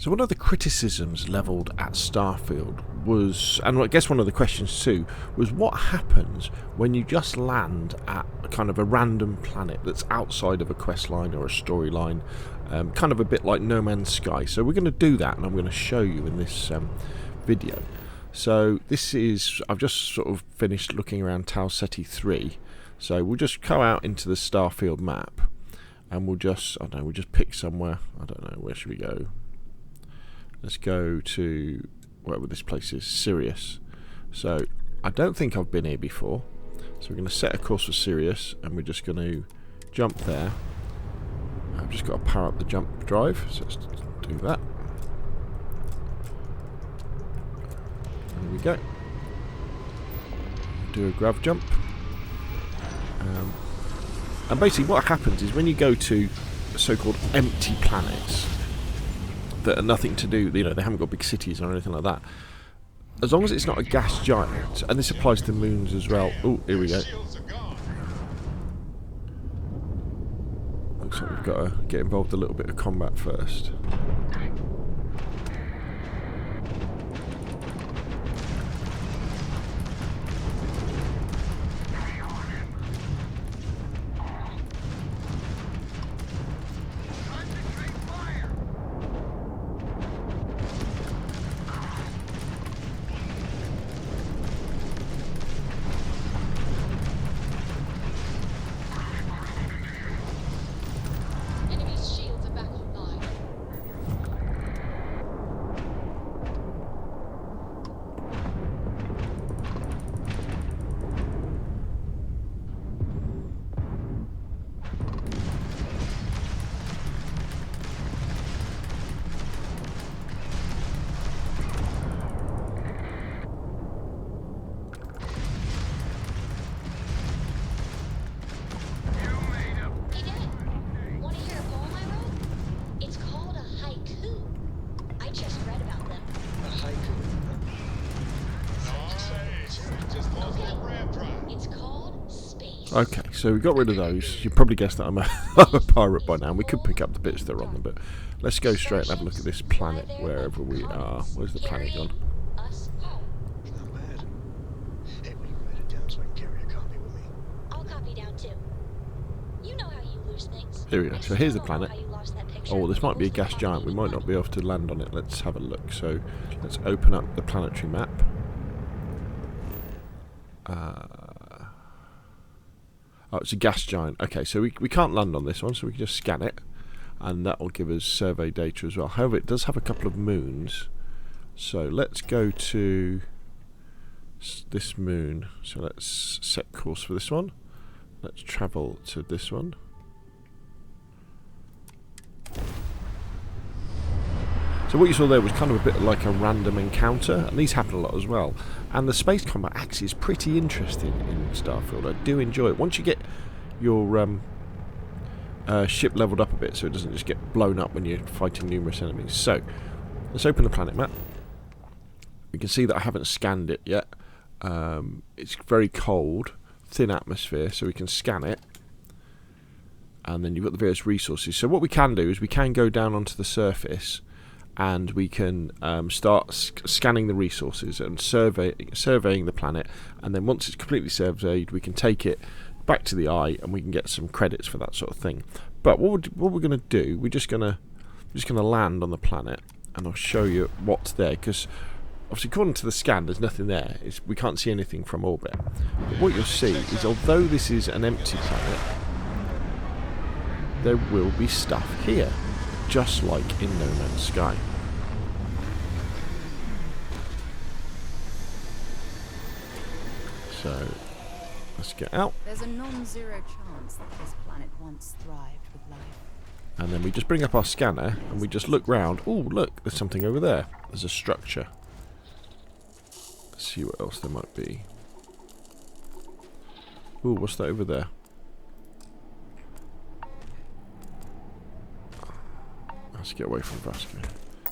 So one of the criticisms levelled at Starfield was, and I guess one of the questions too, was what happens when you just land at kind of a random planet that's outside of a quest line or a storyline, kind of a bit like No Man's Sky. So we're going to do that, and I'm going to show you in this video. So this is, I've just sort of finished looking around Tau Ceti 3, so we'll just go out into the Starfield map, and we'll just, I don't know, we'll just pick somewhere, I don't know, where should we go? Let's go to wherever this place is, Sirius. So I don't think I've been here before. So we're going to set a course for Sirius, and we're just going to jump there. I've just got to power up the jump drive, so let's do that. There we go. Do a grav jump. And basically what happens is when you go to so-called empty planets that are nothing to do, you know, they haven't got big cities or anything like that, as long as it's not a gas giant, and this applies to moons as well. Oh, here we go. Looks like we've got to get involved a little bit of combat first. Okay, so we got rid of those. You probably guessed that I'm a pirate by now. And we could pick up the bits that are on them, but let's go straight and have a look at this planet wherever we are. Where's the planet gone? Not bad. Hey, will you write it down so I can carry a copy with me? I'll copy down too. You know how you lose things. Here we go. So here's the planet. Oh, this might be a gas giant. We might not be able to land on it. Let's have a look. So let's open up the planetary map. Oh, it's a gas giant. Okay, so we can't land on this one, so we can just scan it, and that will give us survey data as well. However, it does have a couple of moons, so let's go to this moon. So let's set course for this one. Let's travel to this one. So what you saw there was kind of a bit like a random encounter, and these happen a lot as well. And the space combat actually is pretty interesting in Starfield. I do enjoy it. Once you get your ship leveled up a bit so it doesn't just get blown up when you're fighting numerous enemies. So, let's open the planet map. We can see that I haven't scanned it yet. It's very cold, thin atmosphere, so we can scan it. And then you've got the various resources. So what we can do is we can go down onto the surface, and we can start scanning the resources and surveying the planet, and then once it's completely surveyed we can take it back to the eye and we can get some credits for that sort of thing. But what we're going to do, we're just going to land on the planet, and I'll show you what's there, because obviously according to the scan there's nothing there. We can't see anything from orbit. But what you'll see is although this is an empty planet, there will be stuff here, just like in No Man's Sky. So, let's get out. There's a non-zero chance that this planet once thrived with life. And then we just bring up our scanner and we just look round. Oh, look, there's something over there. There's a structure. Let's see what else there might be. Oh, what's that over there? Let's get away from Vasco.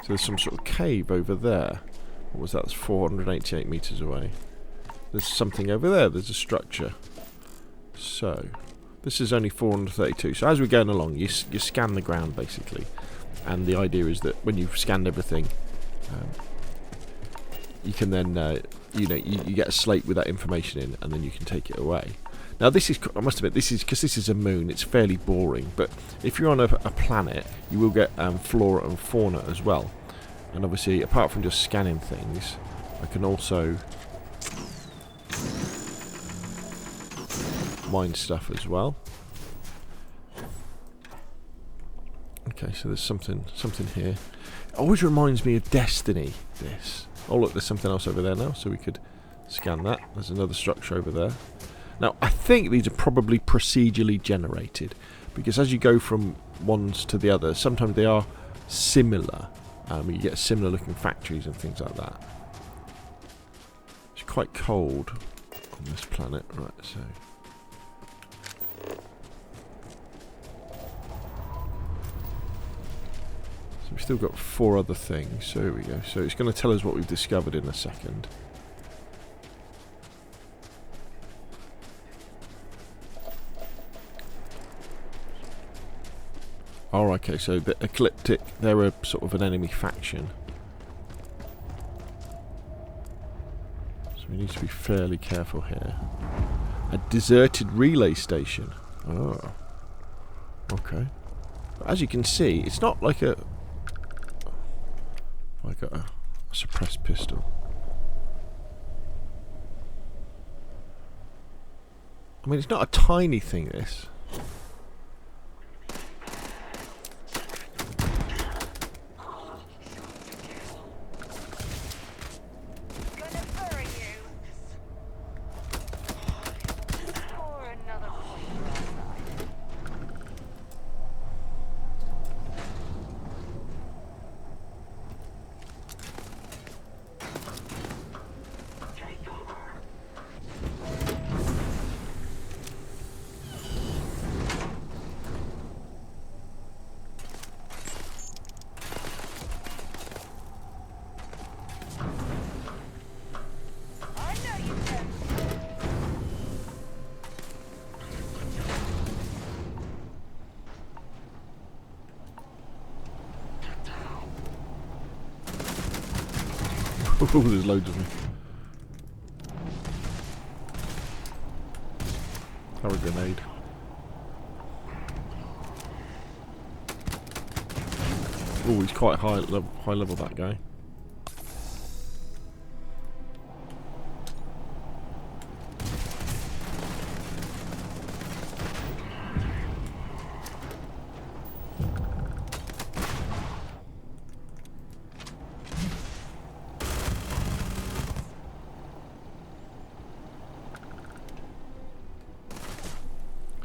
So there's some sort of cave over there. What was that? It's 488 meters away. There's something over there. There's a structure. So, this is only 432. So as we're going along, you scan the ground basically. and the idea is that when you've scanned everything, you can then you get a slate with that information in, and then you can take it away. Now this is, I must admit, this is because this is a moon, it's fairly boring, but if you're on a planet, you will get flora and fauna as well. And obviously, apart from just scanning things, I can also mine stuff as well. Okay, so there's something here. It always reminds me of Destiny, this. Oh look, there's something else over there now, so we could scan that. There's another structure over there. Now, I think these are probably procedurally generated, because as you go from ones to the other, sometimes they are similar. You get similar looking factories and things like that. It's quite cold on this planet, right, so... So we've still got 4 other things, so here we go. So it's going to tell us what we've discovered in a second. Oh, okay, so the Ecliptic, they're a sort of an enemy faction. So we need to be fairly careful here. A deserted relay station. Oh. Okay. But as you can see, it's not like a suppressed pistol. I mean, it's not a tiny thing, this. Oh, there's loads of them. Throw a grenade. Oh, he's quite high level, that guy.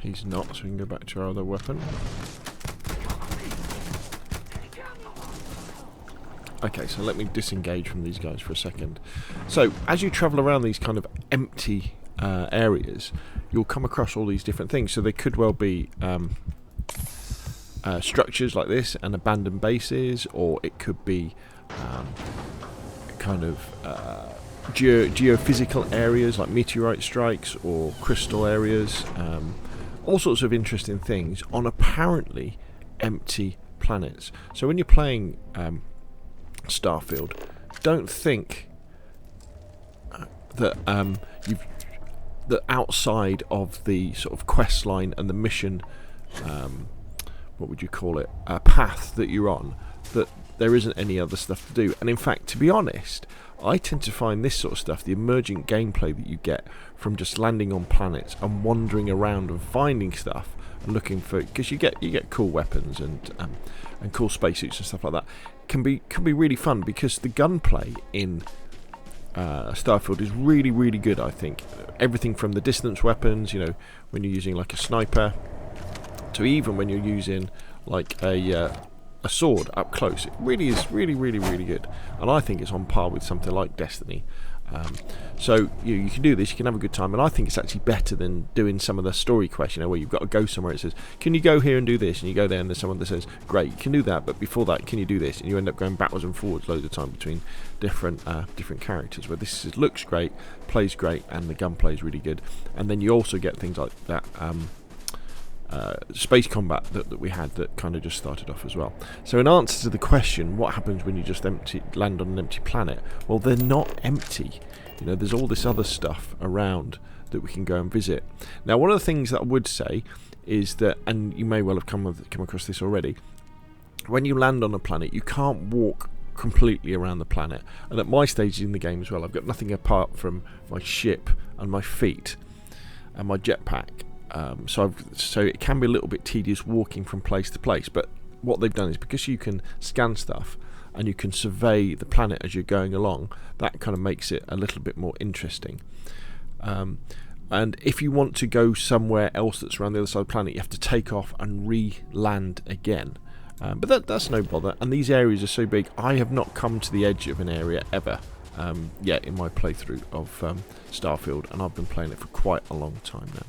He's not, so we can go back to our other weapon. Okay, so let me disengage from these guys for a second. So, as you travel around these kind of empty areas, you'll come across all these different things. So they could well be structures like this and abandoned bases, or it could be kind of geophysical areas like meteorite strikes or crystal areas. All sorts of interesting things on apparently empty planets. So when you're playing Starfield, don't think that that outside of the sort of quest line and the mission, what would you call it, path that you're on, that there isn't any other stuff to do. And in fact, to be honest, I tend to find this sort of stuff, the emergent gameplay that you get from just landing on planets and wandering around and finding stuff and looking for, because you get cool weapons and cool spacesuits and stuff like that, can be really fun, because the gunplay in Starfield is really, really good. I think everything from the distance weapons, you know, when you're using like a sniper, to even when you're using like a sword up close, it really is really, really, really good. And I think it's on par with something like Destiny. So you can do this, you can have a good time, and I think it's actually better than doing some of the story quests, you know, where you've got to go somewhere. It says, can you go here and do this? And you go there and there's someone that says, great, you can do that, but before that, can you do this? And you end up going backwards and forwards loads of time between different characters, where this looks great, plays great, and the gunplay is really good. And then you also get things like that space combat that we had that kind of just started off as well. So in answer to the question, what happens when you just land on an empty planet? Well, they're not empty. You know, there's all this other stuff around that we can go and visit. Now, one of the things that I would say is that, and you may well have come across this already, when you land on a planet, you can't walk completely around the planet. And at my stage in the game as well, I've got nothing apart from my ship and my feet and my jetpack. So it can be a little bit tedious walking from place to place. But what they've done is, because you can scan stuff and you can survey the planet as you're going along, that kind of makes it a little bit more interesting. And if you want to go somewhere else that's around the other side of the planet, you have to take off and re-land again. But that's no bother. And these areas are so big, I have not come to the edge of an area ever yet in my playthrough of Starfield, and I've been playing it for quite a long time now.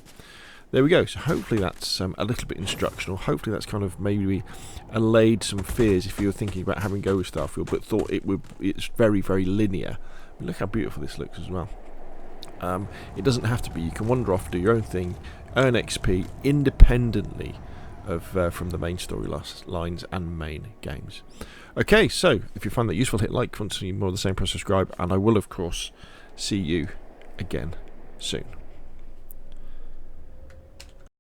There we go. So hopefully that's a little bit instructional. Hopefully that's kind of maybe allayed some fears if you were thinking about having a go with Starfield, but thought it's very, very linear. But look how beautiful this looks as well. It doesn't have to be. You can wander off, do your own thing, earn XP independently of from the main story lines and main games. Okay, so if you find that useful, hit like. If you want to see more of the same, press subscribe, and I will of course see you again soon.